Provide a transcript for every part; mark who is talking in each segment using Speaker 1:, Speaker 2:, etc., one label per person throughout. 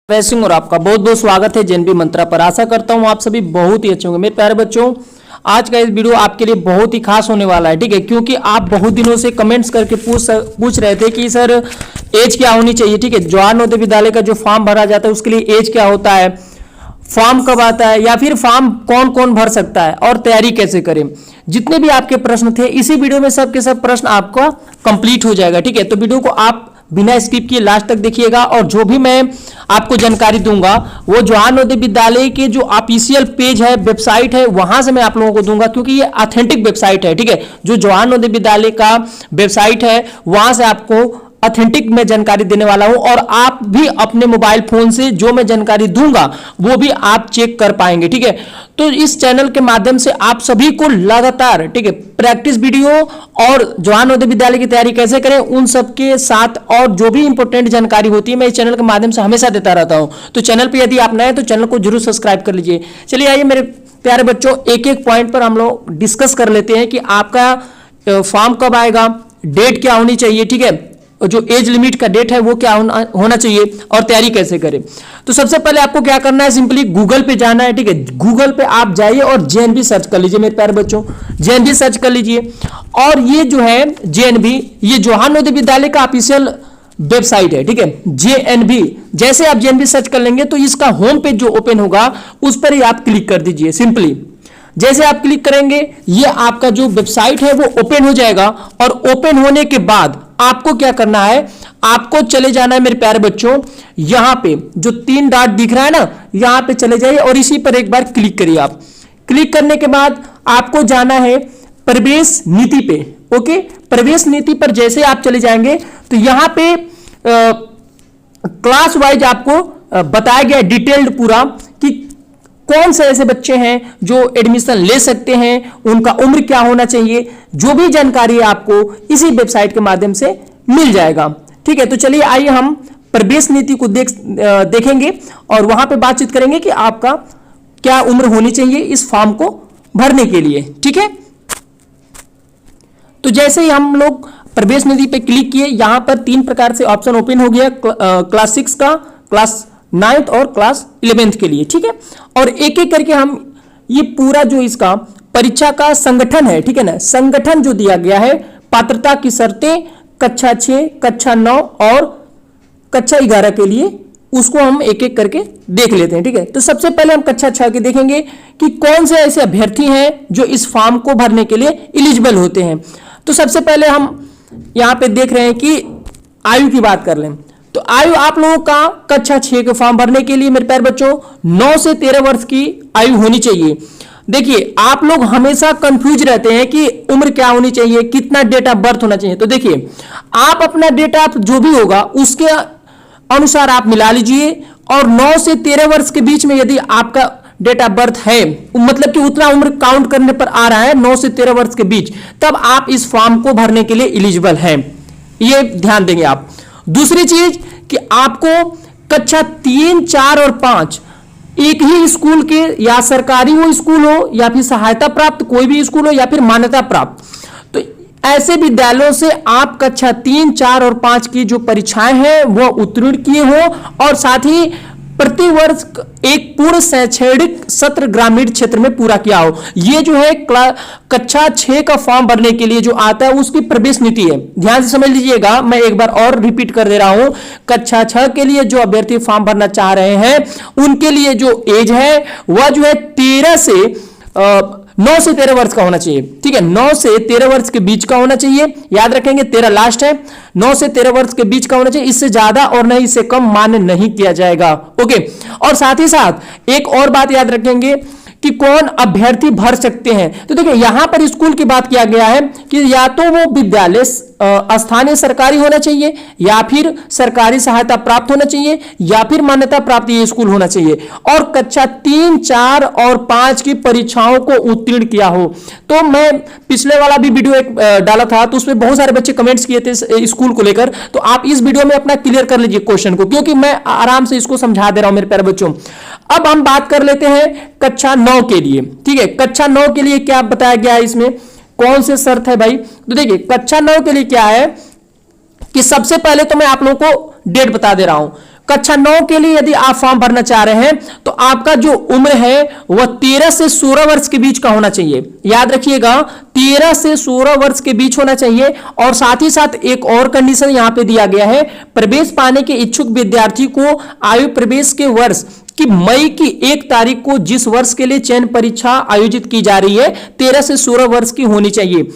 Speaker 1: सिंह और आपका बहुत बहुत स्वागत है जेएनबी मंत्रा पर। आशा करता हूं आप सभी बहुत ही अच्छे होंगे। मेरे प्यारे बच्चों, आज का इस वीडियो आपके लिए बहुत ही खास होने वाला है, ठीक है, क्योंकि आप बहुत दिनों से कमेंट्स करके पूछ रहे थे कि सर एज क्या होनी चाहिए, ठीक है, जवाहर नवोदय विद्यालय का जो फॉर्म भरा जाता है उसके लिए एज क्या होता है, फॉर्म कब आता है, या फिर फॉर्म कौन कौन भर सकता है और तैयारी कैसे करें। जितने भी आपके प्रश्न थे इसी वीडियो में सब के सब प्रश्न आपका कंप्लीट हो जाएगा, ठीक है। तो वीडियो को आप बिना स्किप किए लास्ट तक देखिएगा और जो भी मैं आपको जानकारी दूंगा वो जवाहर नवोदय विद्यालय के जो ऑफिशियल पेज है, वेबसाइट है, वहां से मैं आप लोगों को दूंगा, क्योंकि ये ऑथेंटिक वेबसाइट है, ठीक है। जो जवाहर नवोदय विद्यालय का वेबसाइट है वहां से आपको ऑथेंटिक में जानकारी देने वाला हूं और आप भी अपने मोबाइल फोन से जो मैं जानकारी दूंगा वो भी आप चेक कर पाएंगे, ठीक है। तो इस चैनल के माध्यम से आप सभी को लगातार, ठीक है, प्रैक्टिस वीडियो और जवाहर नवोदय विद्यालय की तैयारी कैसे करें उन सब के साथ और जो भी इंपॉर्टेंट जानकारी होती है मैं इस चैनल के माध्यम से हमेशा देता रहता हूं। तो चैनल पर यदि आप नए तो चैनल को जरूर सब्सक्राइब कर लीजिए। चलिए आइए मेरे प्यारे बच्चों, एक एक पॉइंट पर हम लोग डिस्कस कर लेते हैं कि आपका फॉर्म कब आएगा, डेट क्या होनी चाहिए, ठीक है, जो एज लिमिट का डेट है वो क्या होना चाहिए और तैयारी कैसे करें। तो सबसे पहले आपको क्या करना है, सिंपली गूगल पे जाना है, ठीक है। गूगल पे आप जाइए और जेएनबी सर्च कर लीजिए मेरे प्यारे बच्चों, जेएनबी सर्च कर लीजिए। और ये जो है जेएनबी, ये जवाहर नवोदय विद्यालय का ऑफिशियल वेबसाइट है, ठीक है, जेएनबी। जैसे आप जेएनबी सर्च कर लेंगे तो इसका होम पेज जो ओपन होगा उस पर ही आप क्लिक कर दीजिए। सिंपली जैसे आप क्लिक करेंगे ये आपका जो वेबसाइट है वो ओपन हो जाएगा और ओपन होने के बाद आपको क्या करना है, आपको चले जाना है मेरे प्यारे बच्चों, यहां पे जो 3 डॉट दिख रहा है ना, यहां पे चले जाइए और इसी पर एक बार क्लिक करिए। आप क्लिक करने के बाद आपको जाना है प्रवेश नीति पे। ओके, प्रवेश नीति पर जैसे आप चले जाएंगे तो यहां पे क्लास वाइज आपको बताया गया डिटेल्ड पूरा कि कौन से ऐसे बच्चे हैं जो एडमिशन ले सकते हैं, उनका उम्र क्या होना चाहिए, जो भी जानकारी आपको इसी वेबसाइट के माध्यम से मिल जाएगा, ठीक है। तो चलिए आइए हम प्रवेश नीति को देखेंगे और वहां पे बातचीत करेंगे कि आपका क्या उम्र होनी चाहिए इस फॉर्म को भरने के लिए, ठीक है। तो जैसे ही हम लोग प्रवेश नीति पे क्लिक किए, यहां पर 3 प्रकार से ऑप्शन ओपन हो गया, क्लास 6 का, क्लास 9th और क्लास 11th के लिए, ठीक है। और एक एक करके हम ये पूरा जो इसका परीक्षा का संगठन है, ठीक है ना, संगठन जो दिया गया है, पात्रता की शर्तें कक्षा 6, कक्षा 9 और कक्षा 11 के लिए, उसको हम एक एक करके देख लेते हैं, ठीक है। तो सबसे पहले हम कक्षा 6 के देखेंगे कि कौन से ऐसे अभ्यर्थी हैं जो इस फॉर्म को भरने के लिए एलिजिबल होते हैं। तो सबसे पहले हम यहां पे देख रहे हैं कि आयु की बात कर लें तो आयु आप लोगों का कक्षा 6 के फॉर्म भरने के लिए मेरे प्यारे बच्चों 9 से 13 वर्ष की आयु होनी चाहिए। देखिए आप लोग हमेशा कंफ्यूज रहते हैं कि उम्र क्या होनी चाहिए, कितना डेट ऑफ बर्थ होना चाहिए। तो देखिए आप अपना डेट ऑफ जो भी होगा उसके अनुसार आप मिला लीजिए और 9 से 13 वर्ष के बीच में यदि आपका डेट ऑफ बर्थ है, मतलब कि उतना उम्र काउंट करने पर आ रहा है 9 से 13 वर्ष के बीच, तब आप इस फॉर्म को भरने के लिए एलिजिबल हैं, ये ध्यान देंगे आप। दूसरी चीज कि आपको कक्षा 3, 4 और 5 एक ही स्कूल के, या सरकारी वो स्कूल हो या फिर सहायता प्राप्त कोई भी स्कूल हो या फिर मान्यता प्राप्त, तो ऐसे विद्यालयों से आप कक्षा 3, 4 और 5 की जो परीक्षाएं हैं वो उत्तीर्ण किए हो और साथ ही प्रति वर्ष एक पूर्ण शैक्षणिक सत्र ग्रामीण क्षेत्र में पूरा किया हो। ये जो है कक्षा 6 का फॉर्म भरने के लिए जो आता है उसकी प्रवेश नीति है, ध्यान से समझ लीजिएगा। मैं एक बार और रिपीट कर दे रहा हूं, कक्षा 6 के लिए जो अभ्यर्थी फॉर्म भरना चाह रहे हैं उनके लिए जो एज है वह जो है 9 से 13 वर्ष का होना चाहिए, ठीक है, 9 से 13 वर्ष के बीच का होना चाहिए। याद रखेंगे 13 लास्ट है, 9 से 13 वर्ष के बीच का होना चाहिए, इससे ज्यादा और नहीं इससे कम मान्य नहीं किया जाएगा। ओके, और साथ ही साथ एक और बात याद रखेंगे कि कौन अभ्यर्थी भर सकते हैं। तो देखिए यहां पर स्कूल की बात किया गया है कि या तो वो विद्यालय स्थानीय सरकारी होना चाहिए या फिर सरकारी सहायता प्राप्त होना चाहिए या फिर मान्यता प्राप्त ये स्कूल होना चाहिए और कक्षा 3, 4 और 5 की परीक्षाओं को उत्तीर्ण किया हो। तो मैं पिछले वाला भी वीडियो एक डाला था तो उसमें बहुत सारे बच्चे कमेंट्स किए थे स्कूल को लेकर, तो आप इस वीडियो में अपना क्लियर कर लीजिए क्वेश्चन को, क्योंकि मैं आराम से इसको समझा दे रहा हूं मेरे प्यारे बच्चों। अब हम बात कर लेते हैं कक्षा 9 के लिए, ठीक है। कक्षा 9 के लिए क्या बताया गया है, इसमें कौन से शर्त है भाई। तो देखिए कक्षा 9 के लिए क्या है कि सबसे पहले तो मैं आप लोगों को डेट बता दे रहा हूं, कक्षा 9 के लिए यदि आप फॉर्म भरना चाह रहे हैं तो आपका जो उम्र है वह 13 से 16 वर्ष के बीच का होना चाहिए। याद रखिएगा, 13 से 16 वर्ष के बीच होना चाहिए। और साथ ही साथ एक और कंडीशन यहां पे दिया गया है, प्रवेश पाने के इच्छुक विद्यार्थी को आयु प्रवेश के वर्ष कि मई की 1 तारीख को जिस वर्ष के लिए चयन परीक्षा आयोजित की जा रही है 13 से 16 वर्ष की होनी चाहिए।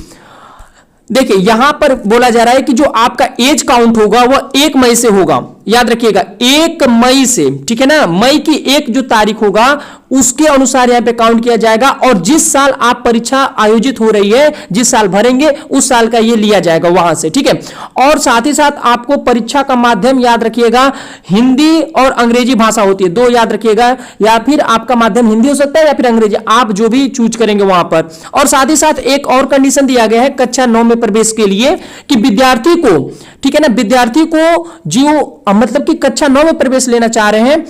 Speaker 1: देखिए यहां पर बोला जा रहा है कि जो आपका एज काउंट होगा वह 1 मई से होगा। याद रखिएगा 1 मई से, ठीक है ना, मई की 1 जो तारीख होगा उसके अनुसार यहां पे काउंट किया जाएगा। और जिस साल आप परीक्षा आयोजित हो रही है, जिस साल भरेंगे उस साल का ये लिया जाएगा वहां से, ठीक है। और साथ ही साथ आपको परीक्षा का माध्यम याद रखिएगा हिंदी और अंग्रेजी भाषा होती है, 2 याद रखिएगा, या फिर आपका माध्यम हिंदी हो सकता है या फिर अंग्रेजी, आप जो भी चूज करेंगे वहां पर। और साथ ही साथ एक और कंडीशन दिया गया है कक्षा 9 में प्रवेश के लिए कि विद्यार्थी को, ठीक है ना, विद्यार्थी को जो मतलब कि कक्षा 9 में प्रवेश लेना चाह रहे हैं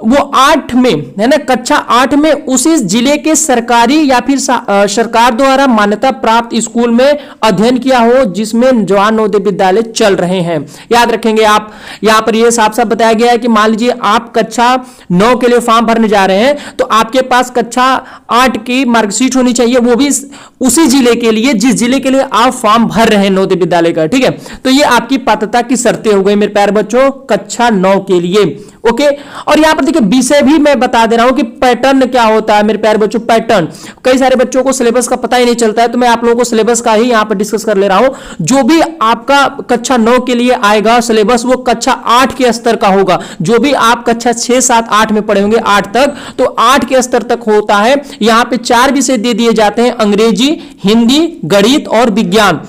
Speaker 1: वो 8 में, है ना, कक्षा 8 में उसी जिले के सरकारी या फिर सरकार द्वारा मान्यता प्राप्त स्कूल में अध्ययन किया हो जिसमें जवाहर नवोदय विद्यालय चल रहे हैं। याद रखेंगे आप, यहां पर यह साफ साफ बताया गया है कि मान लीजिए आप कक्षा 9 के लिए फॉर्म भरने जा रहे हैं तो आपके पास कक्षा 8 की मार्कशीट होनी चाहिए, वो भी उसी जिले के लिए जिस जिले के लिए आप फॉर्म भर रहे हैं नवोदय विद्यालय का, ठीक है। तो ये आपकी पात्रता की शर्तें हो गई मेरे प्यारे बच्चों कक्षा 9 के लिए। ओके, और यहां पर देखिए विषय भी मैं बता दे रहा हूं कि पैटर्न क्या होता है मेरे प्यारे बच्चों। पैटर्न, कई सारे बच्चों को सिलेबस का पता ही नहीं चलता है, तो मैं आप लोगों को सिलेबस का ही यहां पर डिस्कस कर ले रहा हूं। जो भी आपका कक्षा 9 के लिए आएगा सिलेबस वो कक्षा 8 के स्तर का होगा। जो भी आप कक्षा 6, 7, 8 में पढ़े होंगे 8 तक, तो 8 के स्तर तक होता है। यहां पे 4 विषय दे दिए जाते हैं, अंग्रेजी, हिंदी, गणित और विज्ञान।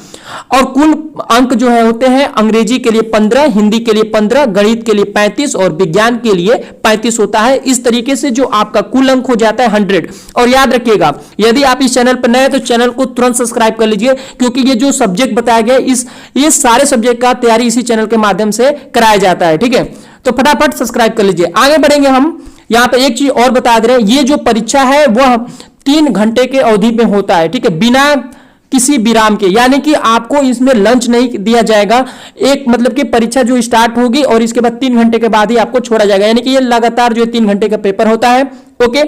Speaker 1: और कुल अंक जो है होते हैं अंग्रेजी के लिए 15, हिंदी के लिए 15, गणित के लिए 35 और विज्ञान के लिए 35 होता है। इस तरीके से जो आपका कुल अंक हो जाता है 100। और याद रखिएगा यदि आप इस चैनल पर नए हैं तो चैनल को तुरंत सब्सक्राइब कर लीजिए, क्योंकि ये जो सब्जेक्ट बताया गया ये सारे सब्जेक्ट का तैयारी इसी चैनल के माध्यम से कराया जाता है, ठीक है। तो फटाफट सब्सक्राइब कर लीजिए। आगे बढ़ेंगे हम। यहां पर एक चीज और बता दे रहे हैं, ये जो परीक्षा है वह 3 घंटे के अवधि में होता है, ठीक है, बिना किसी विराम के, यानी कि आपको इसमें लंच नहीं दिया जाएगा। एक मतलब कि परीक्षा जो स्टार्ट होगी और इसके बाद 3 घंटे के बाद ही आपको छोड़ा जाएगा, यानी कि ये लगातार जो 3 घंटे का पेपर होता है। ओके,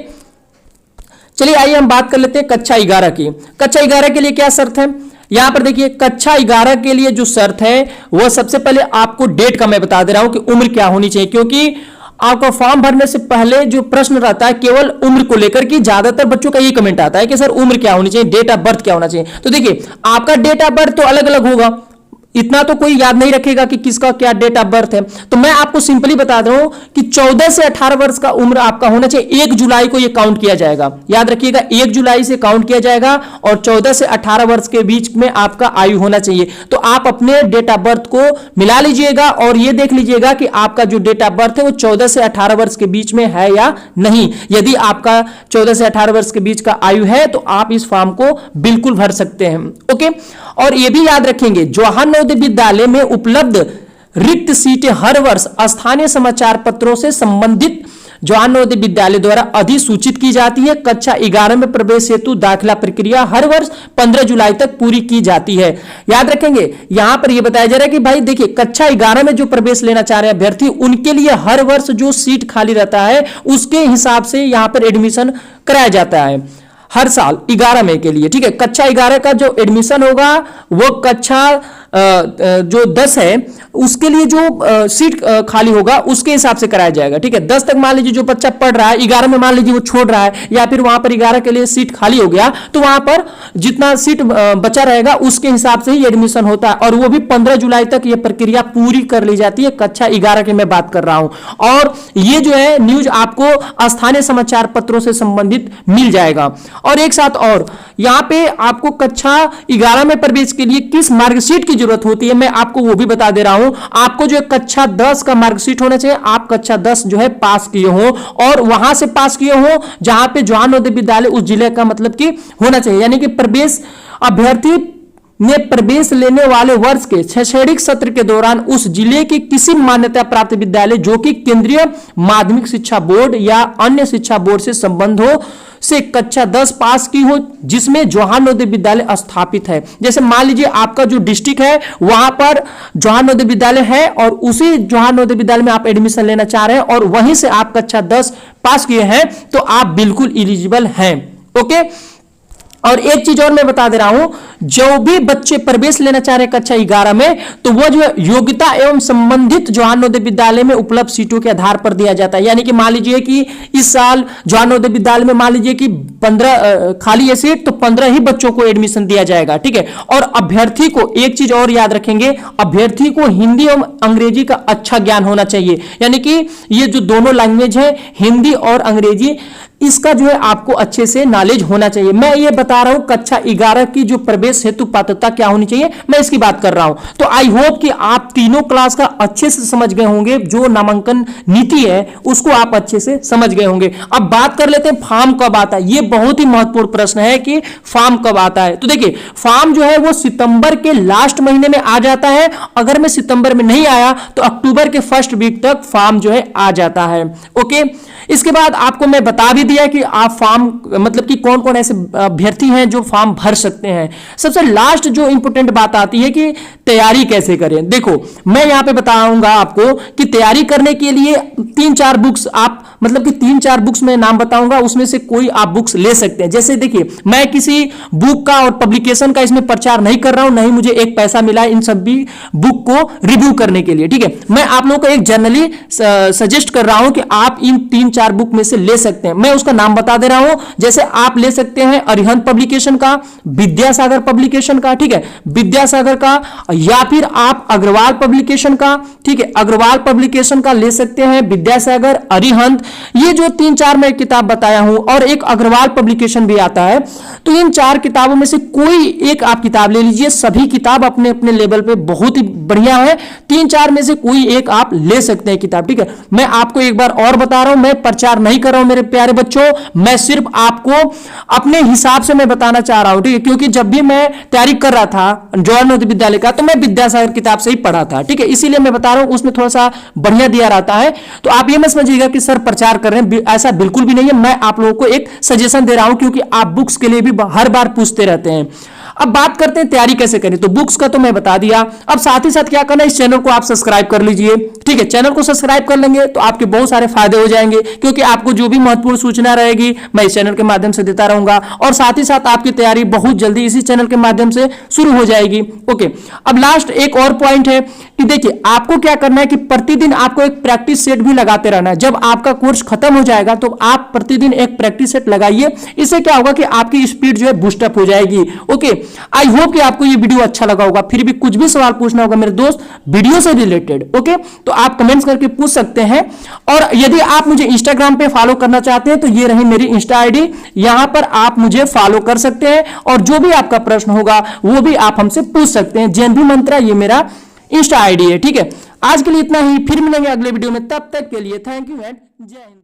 Speaker 1: चलिए आइए हम बात कर लेते हैं कक्षा 11 की। कक्षा 11 के लिए क्या शर्त है, यहां पर देखिए कक्षा 11 के लिए जो शर्त है वह सबसे पहले आपको डेट का मैं बता दे रहा हूं कि उम्र क्या होनी चाहिए, क्योंकि आपका फॉर्म भरने से पहले जो प्रश्न रहता है केवल उम्र को लेकर कि ज्यादातर बच्चों का ये कमेंट आता है कि सर उम्र क्या होनी चाहिए, डेट ऑफ बर्थ क्या होना चाहिए। तो देखिए आपका डेट ऑफ बर्थ तो अलग अलग होगा, इतना तो कोई याद नहीं रखेगा कि किसका क्या डेट ऑफ बर्थ है। तो मैं आपको सिंपली बता रहा हूं कि 14 से 18 वर्ष का उम्र आपका होना चाहिए। 1 जुलाई को यह काउंट किया जाएगा, याद रखिएगा 1 जुलाई से काउंट किया जाएगा और 14 से 18 वर्ष के बीच में आपका आयु होना चाहिए। तो आप अपने डेट ऑफ बर्थ को मिला लीजिएगा और यह देख लीजिएगा कि आपका जो डेट ऑफ बर्थ है वो 14 से 18 वर्ष के बीच में है या नहीं। यदि आपका 14 से 18 वर्ष के बीच का आयु है तो आप इस फॉर्म को बिल्कुल भर सकते हैं। ओके, और यह भी याद रखेंगे जवाहर नवोदय विद्यालय में उपलब्ध रिक्त सीटें हर वर्ष स्थानीय समाचार पत्रों से संबंधित जवाहर नवोदय विद्यालय द्वारा अधिसूचित की जाती है। कक्षा 11 में प्रवेश हेतु दाखिला प्रक्रिया हर वर्ष 15 जुलाई तक पूरी की जाती है। याद रखेंगे यहां पर यह बताया जा रहा है कि भाई देखिए कक्षा 11 में जो प्रवेश लेना चाह रहे हैं अभ्यर्थी उनके लिए हर वर्ष जो सीट खाली रहता है उसके हिसाब से यहां पर एडमिशन कराया जाता है हर साल 11 में के लिए, ठीक है। कक्षा 11 का जो एडमिशन होगा वो कक्षा जो 10 है उसके लिए जो सीट खाली होगा उसके हिसाब से कराया जाएगा, ठीक है। 10 तक मान लीजिए जो बच्चा पढ़ रहा है, 11 में मान लीजिए वो छोड़ रहा है या फिर वहां पर 11 के लिए सीट खाली हो गया तो वहां पर जितना सीट बचा रहेगा उसके हिसाब से ही एडमिशन होता है और वो भी 15 जुलाई तक ये प्रक्रिया पूरी कर ली जाती है। कक्षा 11 की मैं बात कर रहा हूं और ये जो है न्यूज आपको स्थानीय समाचार पत्रों से संबंधित मिल जाएगा। और एक साथ और यहां पे आपको कक्षा 11 में प्रवेश के लिए किस मार्कशीट की जरूरत होती है मैं आपको वो भी बता दे रहा हूं। आपको जो कक्षा 10 का मार्कशीट होना चाहिए, आप कक्षा 10 जो है पास किए हो और वहां से पास किए हो जहां पे जवाहर नवोदय विद्यालय उस जिले का मतलब कि होना चाहिए, यानी कि प्रवेश अभ्यर्थी ने प्रवेश लेने वाले वर्ष के शैक्षणिक सत्र के दौरान उस जिले के किसी मान्यता प्राप्त विद्यालय जो कि केंद्रीय माध्यमिक शिक्षा बोर्ड या अन्य शिक्षा बोर्ड से संबंध हो से कक्षा 10 पास की हो जिसमें जवाहर नवोदय विद्यालय स्थापित है। जैसे मान लीजिए आपका जो डिस्ट्रिक्ट है वहां पर जवाहर नवोदय विद्यालय है और उसी जवाहर नवोदय विद्यालय में आप एडमिशन लेना चाह रहे हैं और वहीं से आप कक्षा 10 पास किए हैं तो आप बिल्कुल एलिजिबल हैं। ओके, और एक चीज और मैं बता दे रहा हूं, जो भी बच्चे प्रवेश लेना चाह रहे हैं कक्षा 11 में तो वो जो है योग्यता एवं संबंधित जवाहर नवोदय विद्यालय में उपलब्ध सीटों के आधार पर दिया जाता है। यानी कि मान लीजिए कि इस साल जवाहर नवोदय विद्यालय में मान लीजिए कि 15 खाली है सीट, तो 15 ही बच्चों को एडमिशन दिया जाएगा। ठीक है, और अभ्यर्थी को एक चीज और याद रखेंगे, अभ्यर्थी को हिंदी एवं अंग्रेजी का अच्छा ज्ञान होना चाहिए। यानी कि ये जो दोनों लैंग्वेज है हिंदी और अंग्रेजी, इसका जो है आपको अच्छे से नॉलेज होना चाहिए। मैं ये बता रहा हूं कक्षा 11 की जो प्रवेश हेतु पात्रता क्या होनी चाहिए, मैं इसकी बात कर रहा हूं। तो आई होप कि आप तीनों क्लास का अच्छे से समझ गए होंगे, जो नामांकन नीति है उसको आप अच्छे से समझ गए होंगे। अब बात कर लेते हैं फॉर्म कब आता है। ये बहुत ही महत्वपूर्ण प्रश्न है कि फॉर्म कब आता है। तो देखिए फॉर्म जो है वो सितंबर के लास्ट महीने में आ जाता है। अगर मैं सितंबर में नहीं आया तो अक्टूबर के फर्स्ट वीक तक फॉर्म जो है आ जाता है। ओके, इसके बाद आपको मैं बता भी दिया कि आप फॉर्म मतलब कि कौन कौन ऐसे अभ्यर्थी हैं जो फॉर्म भर सकते हैं। सबसे लास्ट जो इंपॉर्टेंट बात आती है कि तैयारी कैसे करें। देखो मैं यहां पे बताऊंगा आपको कि तैयारी करने के लिए 3-4 बुक्स आप मतलब कि 3-4 बुक्स में नाम बताऊंगा, उसमें से कोई आप बुक्स ले सकते हैं। जैसे देखिए मैं किसी बुक का और पब्लिकेशन का इसमें प्रचार नहीं कर रहा हूं, नहीं मुझे एक पैसा मिला इन सभी बुक को रिव्यू करने के लिए। ठीक है, मैं आप लोगों को एक जनरली सजेस्ट कर रहा हूं कि आप इन 3-4 बुक में से ले सकते हैं। मैं उसका नाम बता दे रहा हूं, जैसे आप ले सकते हैं अरिहंत पब्लिकेशन का, विद्यासागर पब्लिकेशन का, ठीक है विद्यासागर का, या फिर आप अग्रवाल पब्लिकेशन का, ठीक है अग्रवाल पब्लिकेशन का ले सकते हैं, विद्यासागर, अरिहंत, ये जो 3-4 मैं किताब बताया हूं और एक अग्रवाल पब्लिकेशन भी आता है। तो इन 4 किताबों में से कोई एक आप किताब ले लीजिए। सभी किताब अपने अपने लेवल पे बहुत ही बढ़िया है। 3-4 में से कोई एक आप ले सकते हैं किताब। ठीक है, मैं आपको एक बार और बता रहा हूं, मैं प्रचार नहीं कर रहा हूं मेरे प्यारे बच्चों, मैं सिर्फ आपको अपने हिसाब से मैं बताना चाह रहा हूं। ठीक है, क्योंकि जब भी मैं तैयारी कर रहा था जवाहर नवोदय विद्यालय का तो मैं विद्यासागर किताब से ही पढ़ा था। ठीक है, इसीलिए मैं बता रहा हूं, उसमें थोड़ा सा बढ़िया दिया रहता है। तो आप ये मत समझिएगा कि सर प्रचार कर रहे हैं, ऐसा बिल्कुल भी नहीं है। मैं आप लोगों को एक सजेशन दे रहा हूं क्योंकि आप बुक्स के लिए भी हर बार पूछते रहते हैं। अब बात करते हैं तैयारी कैसे करें। तो बुक्स का तो मैं बता दिया, अब साथ ही साथ क्या करना है, इस चैनल को आप सब्सक्राइब कर लीजिए। ठीक है, चैनल को सब्सक्राइब कर लेंगे तो आपके बहुत सारे फायदे हो जाएंगे, क्योंकि आपको जो भी महत्वपूर्ण सूचना रहेगी मैं इस चैनल के माध्यम से देता रहूंगा और साथ ही साथ आपकी तैयारी बहुत जल्दी इसी चैनल के माध्यम से शुरू हो जाएगी। ओके, अब लास्ट एक और पॉइंट है कि देखिए आपको क्या करना है कि प्रतिदिन आपको एक प्रैक्टिस सेट भी लगाते रहना है। जब आपका कोर्स खत्म हो जाएगा तो आप प्रतिदिन एक प्रैक्टिस सेट लगाइए। इससे क्या होगा कि आपकी स्पीड जो है बूस्टअप हो जाएगी। ओके, आई होप कि आपको ये वीडियो अच्छा लगा होगा। फिर भी कुछ भी सवाल पूछना होगा मेरे दोस्त वीडियो से रिलेटेड, ओके, तो आप कमेंट्स करके पूछ सकते हैं। और यदि आप मुझे इंस्टाग्राम पे फॉलो करना चाहते हैं तो ये रही मेरी इंस्टा आईडी, यहां पर आप मुझे फॉलो कर सकते हैं और जो भी आपका प्रश्न होगा वो भी आप हमसे पूछ सकते हैं। जेएनबी मंत्रा ये मेरा इंस्टा आईडी है। ठीक है, आज के लिए इतना ही, फिर मिलेंगे अगले वीडियो में, तब तक के लिए थैंक यू एंड जय हिंद।